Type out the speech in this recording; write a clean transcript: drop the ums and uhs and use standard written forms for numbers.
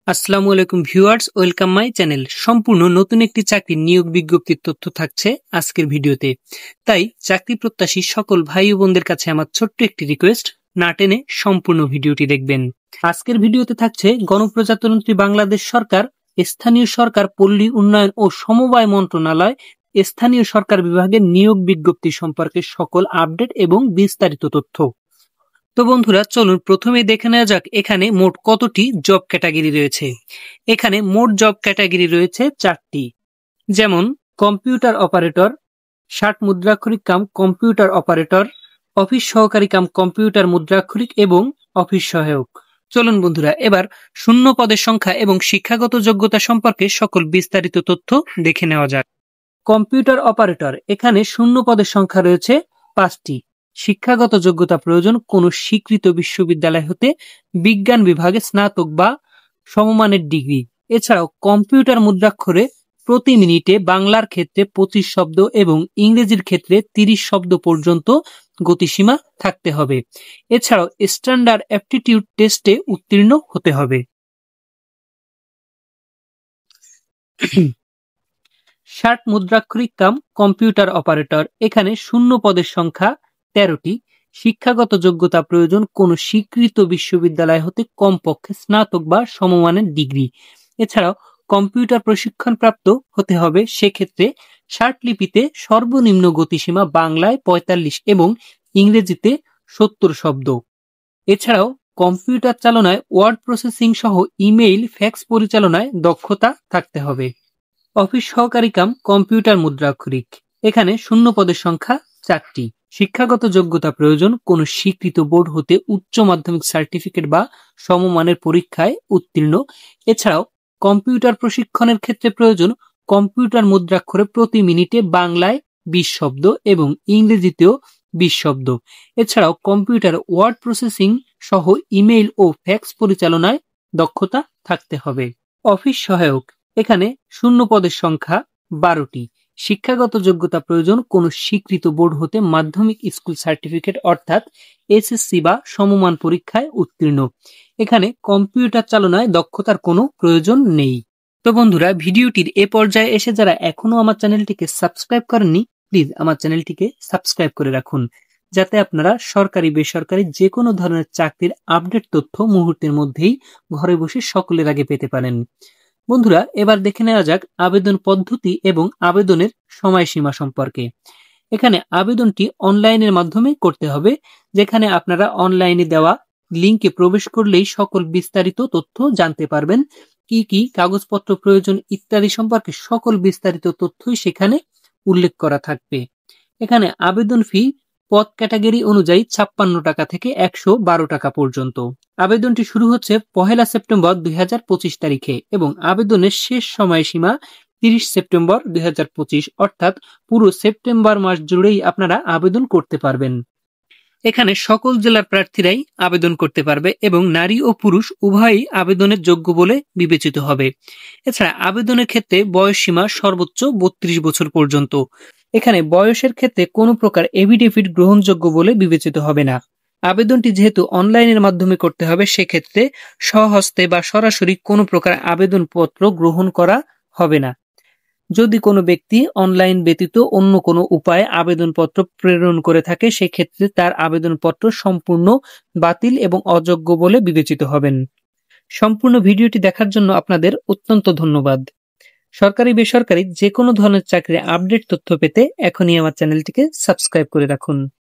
আসসালামু আলাইকুম viewers, welcome my channel. সম্পূর্ণ নতুন একটি চাকরির নিয়োগ বিজ্ঞপ্তির তথ্য থাকছে আজকের ভিডিওতে। তাই চাকরি প্রত্যাশী সকল ভাই ও বোনদের কাছে আমার ছোট্ট একটি রিকোয়েস্ট, না টেনে সম্পূর্ণ ভিডিওটি দেখবেন। আজকের ভিডিওতে থাকছে গণপ্রজাতন্ত্রী বাংলাদেশ সরকার, স্থানীয় সরকার, পল্লী উন্নয়ন ও সমবায় মন্ত্রণালয়, স্থানীয় সরকার বিভাগের নিয়োগ বিজ্ঞপ্তি সম্পর্কে সকল আপডেট এবং বিস্তারিত তথ্য। তো বন্ধুরা, চলুন প্রথমে দেখে নেওয়া যাক এখানে মোট কতটি জব ক্যাটাগরি রয়েছে। এখানে মোট জব ক্যাটাগরি রয়েছে 4টি, যেমন কম্পিউটার অপারেটর, 60 মুদ্রাক্ষরিক কাম কম্পিউটার অপারেটর, অফিস সহকারী কাম কম্পিউটার মুদ্রাক্ষরিক এবং অফিস সহায়ক। চলুন বন্ধুরা, এবার শূন্য পদের সংখ্যা এবং শিক্ষাগত যোগ্যতা সম্পর্কে সকল বিস্তারিত তথ্য দেখে নেওয়া যাক। কম্পিউটার অপারেটর, এখানে শূন্য পদের সংখ্যা রয়েছে 5টি। শিক্ষাগত যোগ্যতা প্রয়োজন কোনো স্বীকৃত বিশ্ববিদ্যালয় হতে বিজ্ঞান বিভাগে স্নাতক বা সমমানের ডিগ্রি। এছাড়াও কম্পিউটার মুদ্রাক্ষরে প্রতি মিনিটে বাংলার ক্ষেত্রে 25 শব্দ এবং ইংরেজির ক্ষেত্রে 30 শব্দ পর্যন্ত গতিসীমা থাকতে হবে। এছাড়াও স্ট্যান্ডার্ড অ্যাপটিটিউড টেস্টে উত্তীর্ণ হতে হবে। 60 মুদ্রাক্ষরিক কাম কম্পিউটার অপারেটর, এখানে শূন্য পদের সংখ্যা 13টি। শিক্ষাগত যোগ্যতা প্রয়োজন কোনো স্বীকৃত বিশ্ববিদ্যালয় হতে কমপক্ষে স্নাতক বা সমমানের ডিগ্রি। এছাড়াও কম্পিউটার প্রশিক্ষণপ্রাপ্ত হতে হবে, সেক্ষেত্রে 60 লিপিতে সর্বনিম্ন গতিসীমা বাংলায় 45 এবং ইংরেজিতে 70 শব্দ। এছাড়াও কম্পিউটার চালনায় ওয়ার্ড প্রসেসিং সহ ইমেইল, ফ্যাক্স পরিচালনায় দক্ষতা থাকতে হবে। অফিস সহকারী কাম কম্পিউটার মুদ্রাক্ষরিক, এখানে শূন্য পদের সংখ্যা 4টি। শিক্ষাগত যোগ্যতা প্রয়োজন কোনো স্বীকৃত বোর্ড হতে উচ্চ মাধ্যমিক সার্টিফিকেট বা সমমানের পরীক্ষায় উত্তীর্ণ। এছাড়াও কম্পিউটার প্রশিক্ষণের ক্ষেত্রে প্রয়োজন কম্পিউটার মুদ্রাক্ষরে প্রতি মিনিটে বাংলায় 20 শব্দ এবং ইংরেজিতেও 20 শব্দ। এছাড়াও কম্পিউটার ওয়ার্ড প্রসেসিং সহ ইমেইল ও ফ্যাক্স পরিচালনায় দক্ষতা থাকতে হবে। অফিস সহায়ক, এখানে শূন্য পদের সংখ্যা 12টি। শিক্ষাগত যোগ্যতা প্রয়োজন কোনো স্বীকৃত বোর্ড হতে মাধ্যমিক স্কুল সার্টিফিকেট অর্থাৎ এসএসসি বা সমমান পরীক্ষায় উত্তীর্ণ। এখানে কম্পিউটার চালনায় দক্ষতার কোনো প্রয়োজন নেই। তো বন্ধুরা, ভিডিওটির এ পর্যায়ে এসে যারা এখনো আমার চ্যানেলটিকে সাবস্ক্রাইব করেননি, প্লিজ আমার চ্যানেলটিকে সাবস্ক্রাইব করে রাখুন, যাতে আপনারা সরকারি বেসরকারি যে কোনো ধরনের চাকরির আপডেট তথ্য মুহূর্তের মধ্যেই ঘরে বসে সকলের আগে পেতে পারেন। বন্ধুরা, এবার দেখে নেওয়া যাক আবেদন পদ্ধতি এবং আবেদনের সময়সীমা সম্পর্কে। এখানে আবেদনটি অনলাইনের মাধ্যমে করতে হবে, যেখানে আপনারা অনলাইনে দেওয়া লিংকে প্রবেশ করলেই সকল বিস্তারিত তথ্য জানতে পারবেন। কি কি কাগজপত্র প্রয়োজন ইত্যাদি সম্পর্কে সকল বিস্তারিত তথ্যই সেখানে উল্লেখ করা থাকবে। এখানে আবেদন ফি পদ ক্যাটাগরি অনুযায়ী 56 টাকা থেকে 112 টাকা পর্যন্ত। আবেদনটি শুরু হচ্ছে 1 সেপ্টেম্বর 2025 তারিখে এবং আবেদনের শেষ সময়সীমা 30 সেপ্টেম্বর 2025, অর্থাৎ পুরো সেপ্টেম্বর মাস জুড়েই আপনারা আবেদন করতে পারবেন। এখানে সকল জেলার প্রার্থীরাই আবেদন করতে পারবে এবং নারী ও পুরুষ উভয়ই আবেদনের যোগ্য বলে বিবেচিত হবে। এছাড়া আবেদনের ক্ষেত্রে বয়সসীমা সর্বোচ্চ 32 বছর পর্যন্ত। এখানে বয়সের ক্ষেত্রে কোনো প্রকার এফিডেভিট গ্রহণযোগ্য বলে বিবেচিত হবে না। আবেদনটি যেহেতু অনলাইনের মাধ্যমে করতে হবে, সেক্ষেত্রে স্বহস্তে বা সরাসরি কোনো প্রকার আবেদনপত্র গ্রহণ করা হবে না। যদি কোনো ব্যক্তি অনলাইন ব্যতীত অন্য কোনো উপায়ে আবেদনপত্র প্রেরণ করে থাকে, সেক্ষেত্রে তার আবেদনপত্র সম্পূর্ণ বাতিল এবং অযোগ্য বলে বিবেচিত হবেন। সম্পূর্ণ ভিডিওটি দেখার জন্য আপনাদের অত্যন্ত ধন্যবাদ। সরকারি বেসরকারি যে কোনো ধরনের চাকরির আপডেট তথ্য পেতে এখনই আমার চ্যানেলটিকে সাবস্ক্রাইব করে রাখুন।